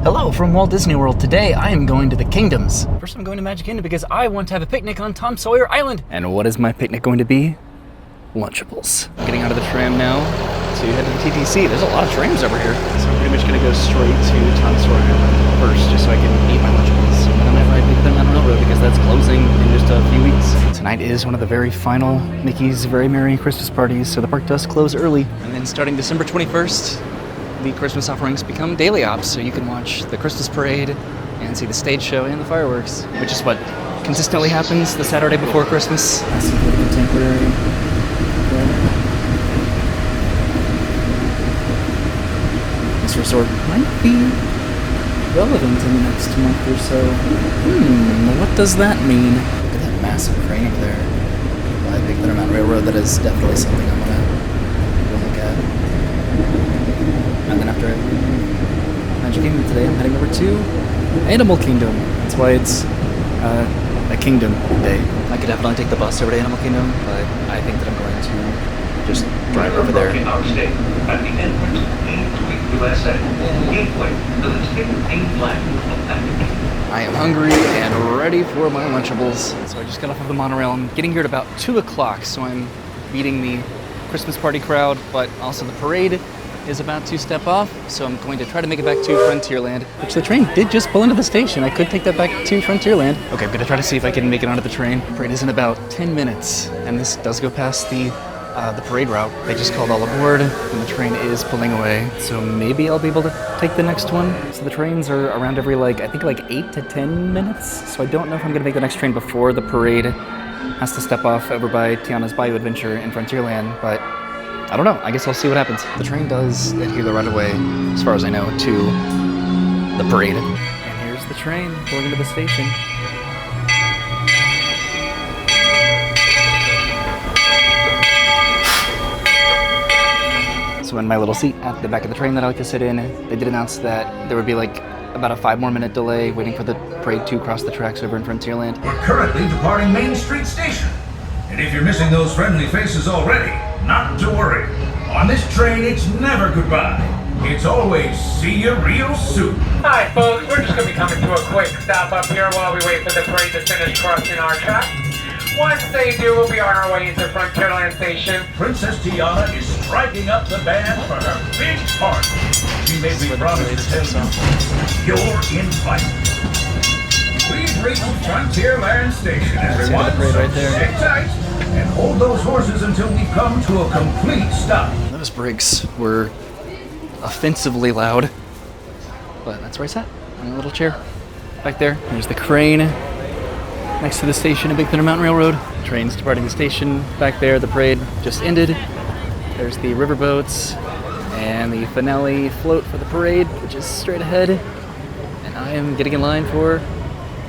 Hello from Walt Disney World. Today I am going to the Kingdoms. First I'm going to Magic Kingdom because I want to have a picnic on Tom Sawyer Island. And what is my picnic going to be? Lunchables. Getting out of the tram now to head to the TTC. There's a lot of trams over here. So I'm pretty much going to go straight to Tom Sawyer Island first just so I can eat my Lunchables. And then I might ride Big Thunder Mountain Railroad because that's closing in just a few weeks. Tonight is one of the very final Mickey's Very Merry Christmas parties, so the park does close early. And then starting December 21st, the Christmas offerings become daily ops, so you can watch the Christmas parade and see the stage show and the fireworks, which is what consistently happens the Saturday before Christmas. That's some pretty contemporary. This resort might be relevant in the next month or so. What does that mean? Look at that massive crane over there by Big Thunder Mountain Railroad. That is definitely something I'm gonna look at. And then after Magic Kingdom today, I'm heading over to Animal Kingdom. That's why it's a Kingdom day. I could definitely take the bus over to Animal Kingdom, but I think that I'm going to just drive over there. Our state at the entrance to Main Street, USA, gateway to the state mainland of Africa. I am hungry and ready for my Lunchables. So I just got off of the monorail. I'm getting here at about 2 o'clock, so I'm beating the Christmas party crowd, but also the parade is about to step off, so I'm going to try to make it back to Frontierland, which the train did just pull into the station. I could take that back to Frontierland. Okay, I'm gonna try to see if I can make it onto the train. The parade is in about 10 minutes, and this does go past the parade route. They just called all aboard, and the train is pulling away, so maybe I'll be able to take the next one. So the trains are around every, I think 8 to 10 minutes, so I don't know if I'm gonna make the next train before the parade has to step off over by Tiana's Bayou Adventure in Frontierland, but I don't know. I guess I'll see what happens. The train does adhere the right of way, as far as I know, to the parade. And here's the train going into the station. So in my little seat at the back of the train that I like to sit in, they did announce that there would be about a 5 more minute delay waiting for the parade to cross the tracks over in Frontierland. We're currently departing Main Street Station. And if you're missing those friendly faces already, not to worry. On this train, it's never goodbye. It's always see you real soon. Hi, folks. We're just going to be coming to a quick stop up here while we wait for the parade to finish crossing our track. Once they do, we'll be on our way into Frontierland Station. Princess Tiana is striking up the band for her big party. She made me promise to tell you, you're invited. We've reached Frontierland Station, everyone. Right there. Sit tight and hold those horses until we come to a complete stop. Those brakes were offensively loud, but that's where I sat, on a little chair back there. There's the crane next to the station at Big Thunder Mountain Railroad. Trains departing the station back there. The parade just ended. There's the riverboats and the finale float for the parade, which is straight ahead. And I am getting in line for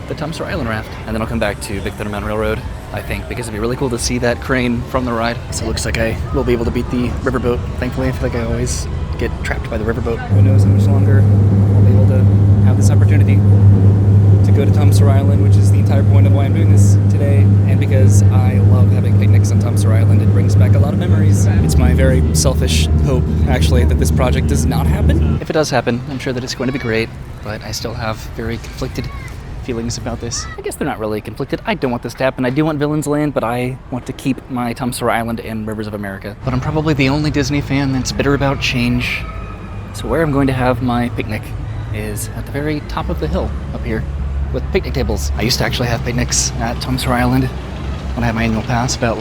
the Tom Sawyer Island raft. And then I'll come back to Big Thunder Mountain Railroad, I think, because it'd be really cool to see that crane from the ride. So it looks like I will be able to beat the riverboat. Thankfully, I feel like I always get trapped by the riverboat. Who knows how much longer I'll be able to have this opportunity to go to Tom Sawyer Island, which is the entire point of why I'm doing this today. And because I love having picnics on Tom Sawyer Island, it brings back a lot of memories. It's my very selfish hope, actually, that this project does not happen. If it does happen, I'm sure that it's going to be great, but I still have very conflicted feelings about this. I guess they're not really conflicted. I don't want this to happen. I do want Villains Land, but I want to keep my Tom Sawyer Island and Rivers of America. But I'm probably the only Disney fan that's bitter about change. So where I'm going to have my picnic is at the very top of the hill up here with picnic tables. I used to actually have picnics at Tom Sawyer Island when I had my annual pass about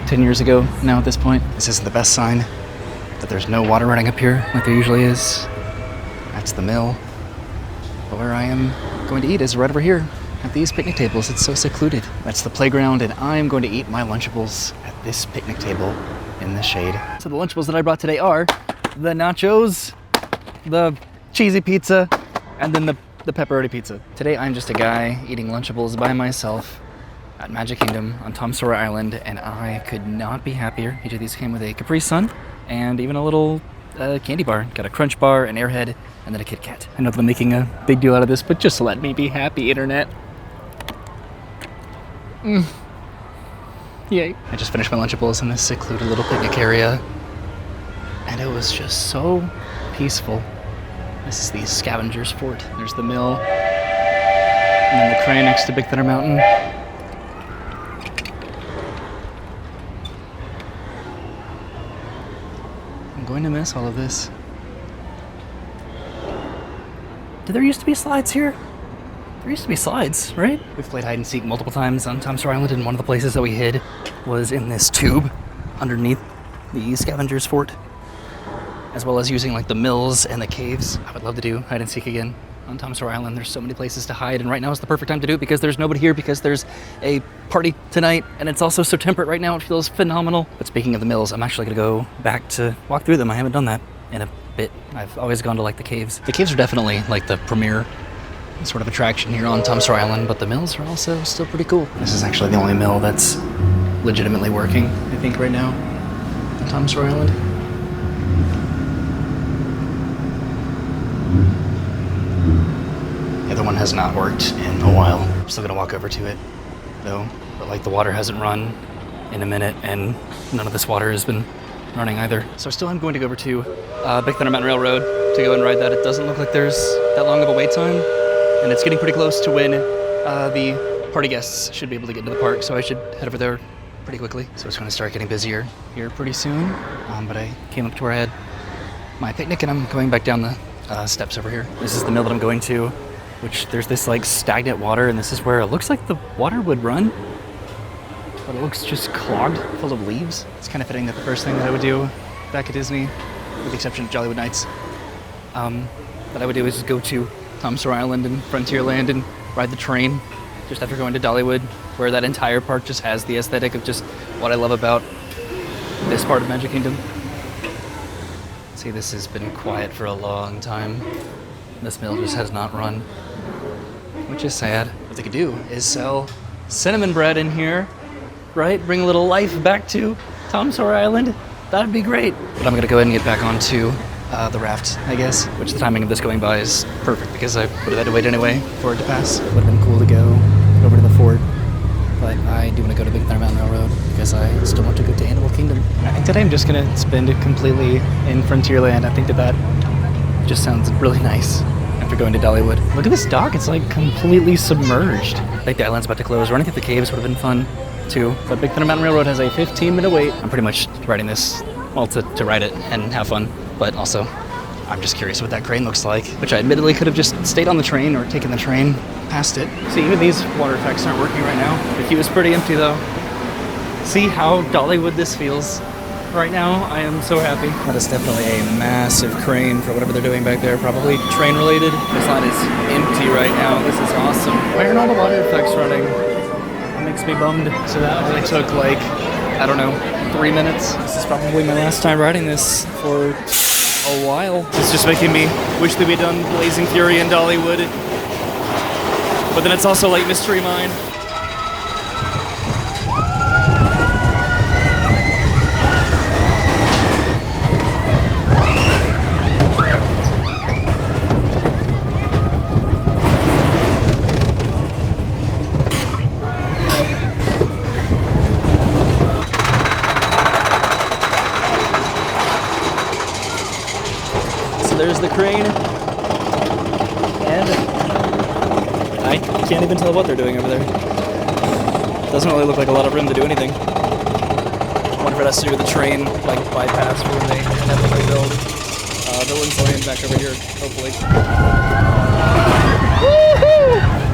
10 years ago now at this point. This isn't the best sign that there's no water running up here like there usually is. That's the mill. But where I am going to eat is right over here at these picnic tables. It's so secluded. That's the playground, and I'm going to eat my Lunchables at this picnic table in the shade. So the Lunchables that I brought today are the nachos, the cheesy pizza, and then the pepperoni pizza. Today I'm just a guy eating Lunchables by myself at Magic Kingdom on Tom Sawyer Island, and I could not be happier. Each of these came with a Capri Sun and even a little candy bar. Got a Crunch Bar, an Airhead, and then a Kit Kat. I know that I'm making a big deal out of this, but just let me be happy, internet. Yay. I just finished my Lunchables in this secluded little picnic area, and it was just so peaceful This is the Scavenger's Fort. There's the mill, and then the crane next to Big Thunder Mountain. I'm going to miss all of this. Did there used to be slides here? There used to be slides, right? We've played hide and seek multiple times on Tom Sawyer Island, and one of the places that we hid was in this tube underneath the Scavenger's Fort, as well as using like the mills and the caves. I would love to do hide and seek again on Tom Sawyer Island. There's so many places to hide, and right now is the perfect time to do it because there's nobody here, because there's a party tonight, and it's also so temperate right now. It feels phenomenal. But speaking of the mills, I'm actually gonna go back to walk through them. I haven't done that in a bit. I've always gone to like the caves. The caves are definitely like the premier sort of attraction here on Tom Sawyer Island, but the mills are also still pretty cool. This is actually the only mill that's legitimately working, I think, right now on Tom Sawyer Island. The other one has not worked in a while. I'm still gonna walk over to it though, but like the water hasn't run in a minute, and none of this water has been running either. So I still am going to go over to Big Thunder Mountain Railroad to go and ride that. It doesn't look like there's that long of a wait time, and it's getting pretty close to when the party guests should be able to get into the park, so I should head over there pretty quickly. So it's going to start getting busier here pretty soon, but I came up to where I had my picnic, and I'm going back down the steps over here. This is the mill that I'm going to, which there's this like stagnant water, and this is where it looks like the water would run, but it looks just clogged full of leaves. It's kind of fitting that the first thing that I would do back at Disney, with the exception of Jollywood Nights, that I would do is go to Tom Sawyer Island and Frontierland and ride the train just after going to Dollywood, where that entire park just has the aesthetic of just what I love about this part of Magic Kingdom. See, this has been quiet for a long time. This mill just has not run, which is sad. What they could do is sell cinnamon bread in here, right? Bring a little life back to Tom Sawyer Island. That'd be great. But I'm gonna go ahead and get back onto the raft, I guess, which the timing of this going by is perfect because I would have had to wait anyway for it to pass. It would have been cool to go over to the fort, but I do want to go to Big Thunder Mountain Railroad because I still want to go to Animal Kingdom. I think today I'm just gonna spend it completely in Frontierland. I think that just sounds really nice after going to Dollywood. Look at this dock, it's like completely submerged. I think the island's about to close. Running through the caves would have been fun too, but Big Thunder Mountain Railroad has a 15-minute wait. I'm pretty much riding this, well, to ride it and have fun, but also I'm just curious what that crane looks like, which I admittedly could have just stayed on the train or taken the train past it. See, even these water effects aren't working right now. The queue is pretty empty though. See how Dollywood this feels right now? I am so happy. That is definitely a massive crane for whatever they're doing back there, probably train related. This line is empty right now. This is awesome. Why aren't all the water effects running? That makes me bummed. So that only took like, I don't know, 3 minutes. This is probably my last time riding this for a while. It's just making me wish that we'd done Blazing Fury in Dollywood. But then it's also like Mystery Mine. There's the crane, and I can't even tell what they're doing over there. Doesn't really look like a lot of room to do anything. I wonder if it has to do with the train, like bypass for when they inevitably build Villain's Lane back over here, hopefully. Woohoo!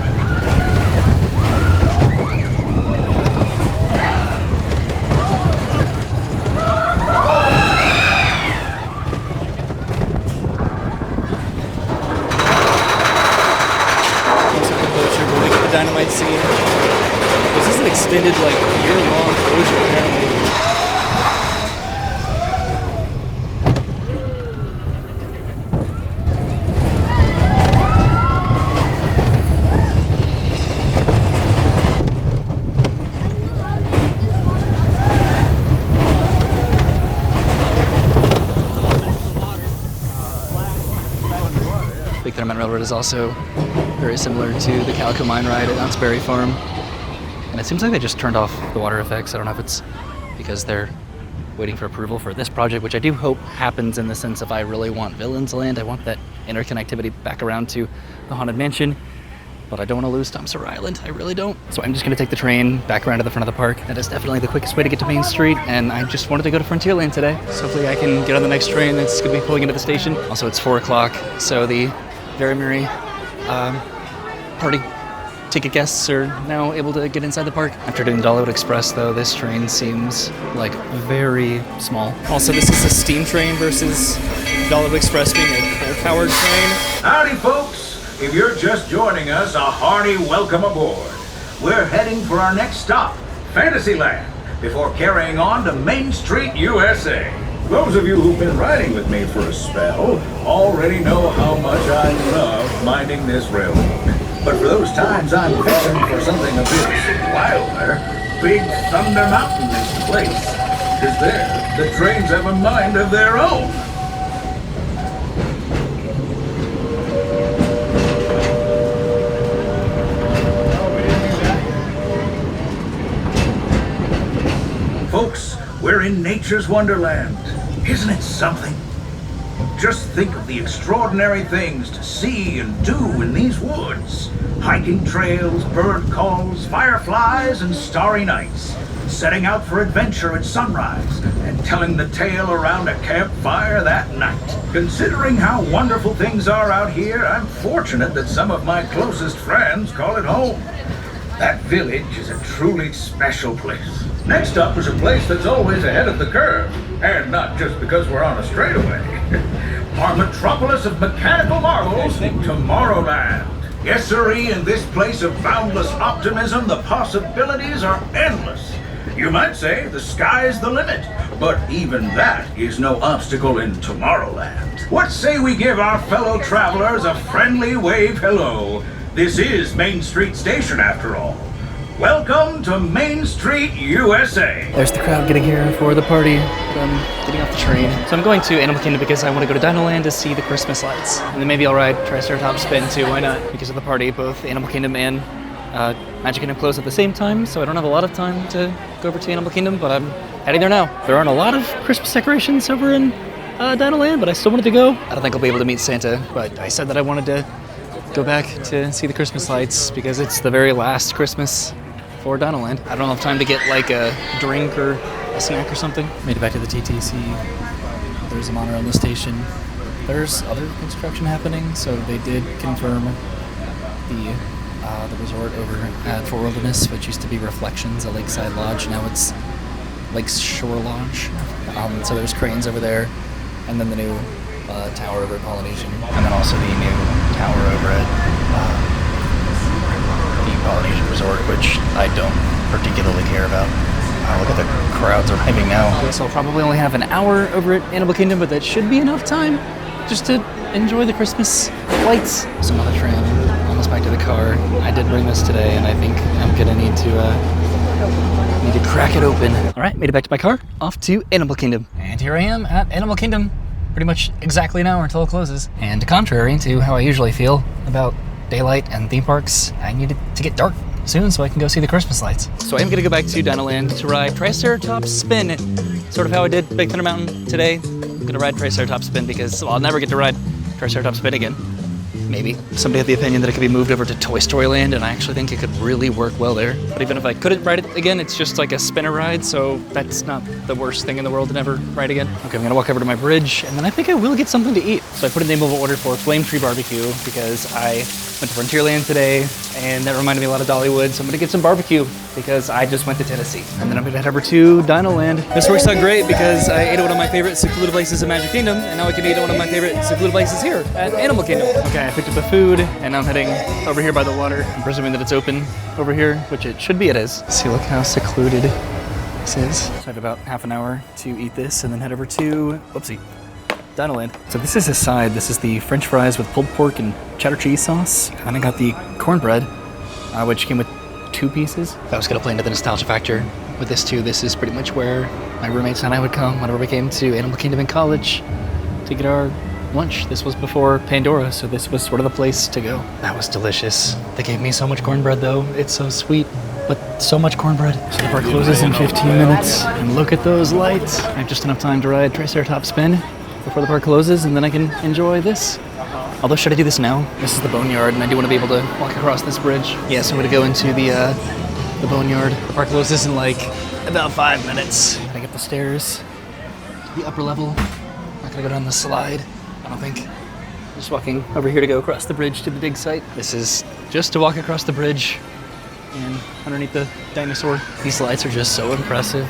Dynamite scene. This is an extended, like, year-long closure, apparently. Big Thunder Mountain Railroad is also very similar to the Calico Mine ride at Knott's Berry Farm. And it seems like they just turned off the water effects. I don't know if it's because they're waiting for approval for this project, which I do hope happens in the sense of I really want Villains Land. I want that interconnectivity back around to the Haunted Mansion, but I don't want to lose Dumpster Island. I really don't. So I'm just going to take the train back around to the front of the park. That is definitely the quickest way to get to Main Street, and I just wanted to go to Frontierland today. So hopefully I can get on the next train that's going to be pulling into the station. Also, it's 4 o'clock, so the Very Merry party ticket guests are now able to get inside the park. After doing the Dollywood Express, though, this train seems like very small. Also, this is a steam train versus Dollywood Express being a coal-powered train. Howdy, folks. If you're just joining us, a hearty welcome aboard. We're heading for our next stop, Fantasyland, before carrying on to Main Street, USA. Those of you who've been riding with me for a spell already know how much I love minding this railroad. But for those times I'm fishing for something a bit wilder, Big Thunder Mountain is the place. Because there, the trains have a mind of their own. Folks, we're in nature's wonderland. Isn't it something? Just think of the extraordinary things to see and do in these woods. Hiking trails, bird calls, fireflies, and starry nights. Setting out for adventure at sunrise and telling the tale around a campfire that night. Considering how wonderful things are out here, I'm fortunate that some of my closest friends call it home. That village is a truly special place. Next up is a place that's always ahead of the curve, and not just because we're on a straightaway. Our metropolis of mechanical marvels, Tomorrowland. Yes, sirree, in this place of boundless optimism, the possibilities are endless. You might say the sky's the limit, but even that is no obstacle in Tomorrowland. What say we give our fellow travelers a friendly wave hello? This is Main Street Station, after all. Welcome to Main Street, USA. There's the crowd getting here for the party, but I'm getting off the train. So I'm going to Animal Kingdom because I want to go to Dinoland to see the Christmas lights. And then maybe I'll ride Triceratops Spin too, why not? Because of the party, both Animal Kingdom and Magic Kingdom close at the same time, so I don't have a lot of time to go over to Animal Kingdom, but I'm heading there now. There aren't a lot of Christmas decorations over in Dinoland, but I still wanted to go. I don't think I'll be able to meet Santa, but I said that I wanted to go back to see the Christmas lights because it's the very last Christmas for Dinoland. I don't have time to get like a drink or a snack or something. Made it back to the TTC. There's a monorail in the station. There's other construction happening, so they did confirm the resort over at Fort Wilderness, which used to be Reflections, a lakeside lodge. Now it's Lakes Shore Lodge. So there's cranes over there, and then the new tower over at Polynesian, and then also the new tower over at the Polynesian Resort, which I don't particularly care about. Look at the crowds arriving now. So I'll probably only have an hour over at Animal Kingdom, but that should be enough time just to enjoy the Christmas lights. So another train, almost back to the car. I did bring this today, and I think I'm gonna need to crack it open. All right, made it back to my car, off to Animal Kingdom. And here I am at Animal Kingdom, pretty much exactly an hour until it closes. And contrary to how I usually feel about daylight and theme parks, I need it to get dark soon so I can go see the Christmas lights. So I am gonna go back to Dinoland to ride Triceratops Spin, sort of how I did Big Thunder Mountain today. I'm gonna ride Triceratops Spin because I'll never get to ride Triceratops Spin again. Maybe. Somebody had the opinion that it could be moved over to Toy Story Land, and I actually think it could really work well there. But even if I couldn't ride it again, it's just like a spinner ride, so that's not the worst thing in the world to never ride again. Okay, I'm gonna walk over to my bridge, and then I think I will get something to eat. So I put in the mobile order for Flame Tree Barbecue because I went to Frontierland today, and that reminded me a lot of Dollywood, so I'm gonna get some barbecue because I just went to Tennessee. And then I'm gonna head over to Dinoland. This works out great because I ate at one of my favorite secluded places in Magic Kingdom, and now I can eat at one of my favorite secluded places here at Animal Kingdom. Okay, I picked up the food, and I'm heading over here by the water. I'm presuming that it's open over here, which it should be, it is. See, look how secluded this is. So I have about half an hour to eat this and then head over to, whoopsie, Dinoland. So this is his side. This is the French fries with pulled pork and cheddar cheese sauce. And I got the cornbread, which came with 2 pieces. If I was gonna play into the nostalgia factor with this too, this is pretty much where my roommates and I would come whenever we came to Animal Kingdom in college to get our lunch. This was before Pandora, so this was sort of the place to go. That was delicious. They gave me so much cornbread though. It's so sweet, but so much cornbread. So the park closes in 15 minutes, and look at those lights. I have just enough time to ride Triceratops Spin before the park closes, and then I can enjoy this. Although, should I do this now? This is the Boneyard, and I do want to be able to walk across this bridge. Yeah, so I'm going to go into the Boneyard. The park closes in like about 5 minutes. Gotta get the stairs to the upper level. Not gonna go down the slide, I don't think. Just walking over here to go across the bridge to the dig site. This is just to walk across the bridge and underneath the dinosaur. These lights are just so impressive.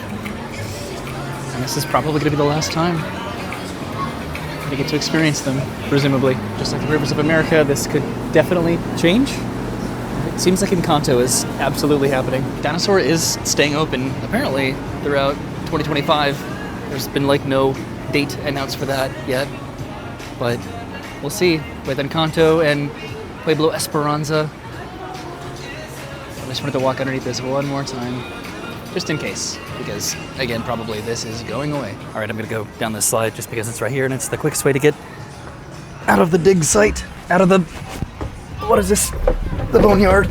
And this is probably gonna be the last time I get to experience them, presumably. Just like the Rivers of America, this could definitely change. It seems like Encanto is absolutely happening. Dinosaur is staying open, apparently, throughout 2025. There's been like no date announced for that yet, but we'll see with Encanto and Pueblo Esperanza. I just wanted to walk underneath this one more time, just in case, because again, probably this is going away. All right, I'm gonna go down this slide just because it's right here and it's the quickest way to get out of the dig site, out of the, what is this? The Boneyard.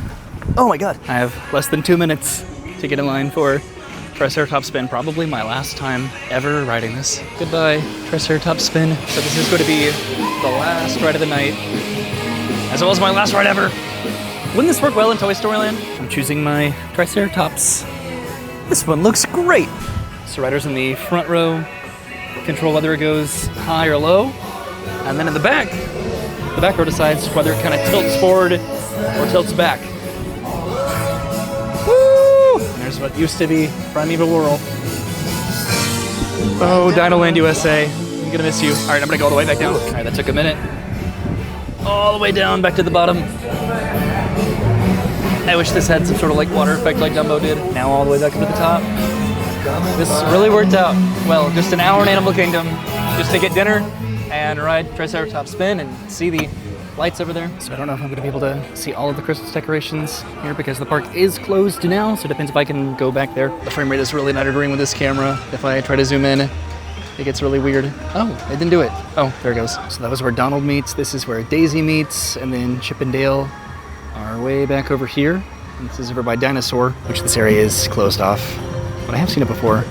Oh my God. I have less than 2 minutes to get in line for Triceratops Spin, probably my last time ever riding this. Goodbye, Triceratops Spin. So this is going to be the last ride of the night, as well as my last ride ever. Wouldn't this work well in Toy Story Land? I'm choosing my Triceratops. This one looks great. So riders in the front row control whether it goes high or low, and then in the back row decides whether it kind of tilts forward or tilts back. Woo! And there's what used to be Primeval Whirl. Oh, Dinoland USA. I'm gonna miss you. All right, I'm gonna go all the way back down. All right, that took a minute. All the way down, back to the bottom. I wish this had some sort of like water effect like Dumbo did. Now all the way back up to the top. This really worked out. Well, just an hour in Animal Kingdom just to get dinner and ride Triceratops Spin and see the lights over there. So I don't know if I'm gonna be able to see all of the Christmas decorations here because the park is closed now, so it depends if I can go back there. The frame rate is really not agreeing with this camera. If I try to zoom in, it gets really weird. Oh, it didn't do it. Oh, there it goes. So that was where Donald meets, this is where Daisy meets, and then Chip and Dale are way back over here. And this is over by Dinosaur, which this area is closed off. But I have seen it before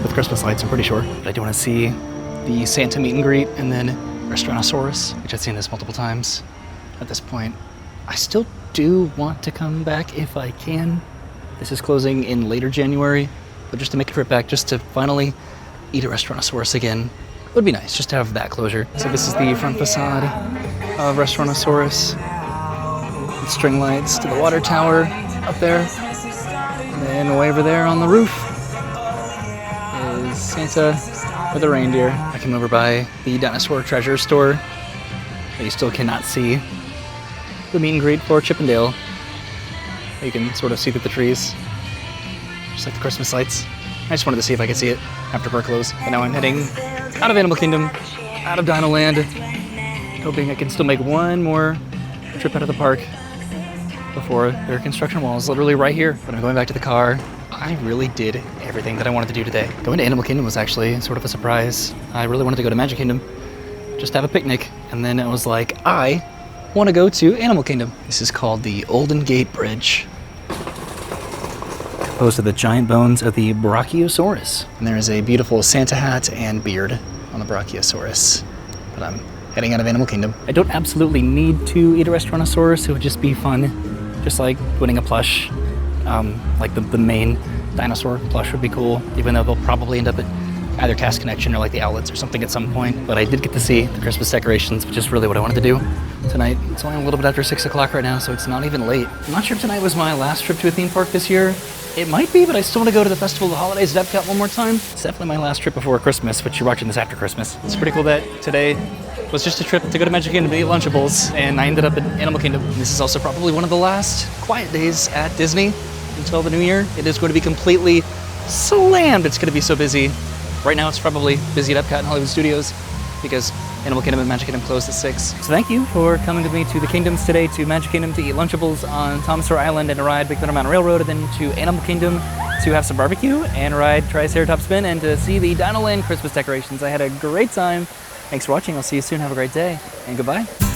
with Christmas lights, I'm pretty sure. But I do want to see the Santa meet and greet, and then Restaurantosaurus, which I've seen this multiple times at this point. I still do want to come back if I can. This is closing in later January, but just to make a trip back, just to finally eat a Restaurantosaurus again, would be nice, just to have that closure. So this is the front facade of Restaurantosaurus. With string lights to the water tower up there. And then way over there on the roof is Santa with a reindeer. I came over by the dinosaur treasure store, but you still cannot see the meet and greet for Chip and Dale. You can sort of see through the trees, just like the Christmas lights. I just wanted to see if I could see it after park close. But now I'm heading out of Animal Kingdom, out of Dinoland, hoping I can still make one more trip out of the park before their construction wall is literally right here. But I'm going back to the car. I really did everything that I wanted to do today. Going to Animal Kingdom was actually sort of a surprise. I really wanted to go to Magic Kingdom, just have a picnic. And then it was like, I want to go to Animal Kingdom. This is called the Olden Gate Bridge, composed of the giant bones of the Brachiosaurus. And there is a beautiful Santa hat and beard on the Brachiosaurus. But I'm heading out of Animal Kingdom. I don't absolutely need to eat a Restaurantosaurus. It would just be fun. Just like winning a plush, like the main dinosaur plush would be cool, even though they'll probably end up at either Cast Connection or like the outlets or something at some point. But I did get to see the Christmas decorations, which is really what I wanted to do tonight. It's only a little bit after 6 o'clock right now, so it's not even late. I'm not sure if tonight was my last trip to a theme park this year. It might be, but I still want to go to the Festival of the Holidays at Epcot one more time. It's definitely my last trip before Christmas, but you're watching this after Christmas. It's pretty cool that today was just a trip to go to Magic Kingdom to eat Lunchables, and I ended up at Animal Kingdom. This is also probably one of the last quiet days at Disney until the new year. It is going to be completely slammed. It's going to be so busy. Right now it's probably busy at Epcot and Hollywood Studios because Animal Kingdom and Magic Kingdom closed at 6. So thank you for coming with me to the Kingdoms today, to Magic Kingdom to eat Lunchables on Thomas Sawyer Island and to ride Big Thunder Mountain Railroad, and then to Animal Kingdom to have some barbecue and ride Triceratops Spin and to see the Dinoland Christmas decorations. I had a great time. Thanks for watching. I'll see you soon. Have a great day and goodbye.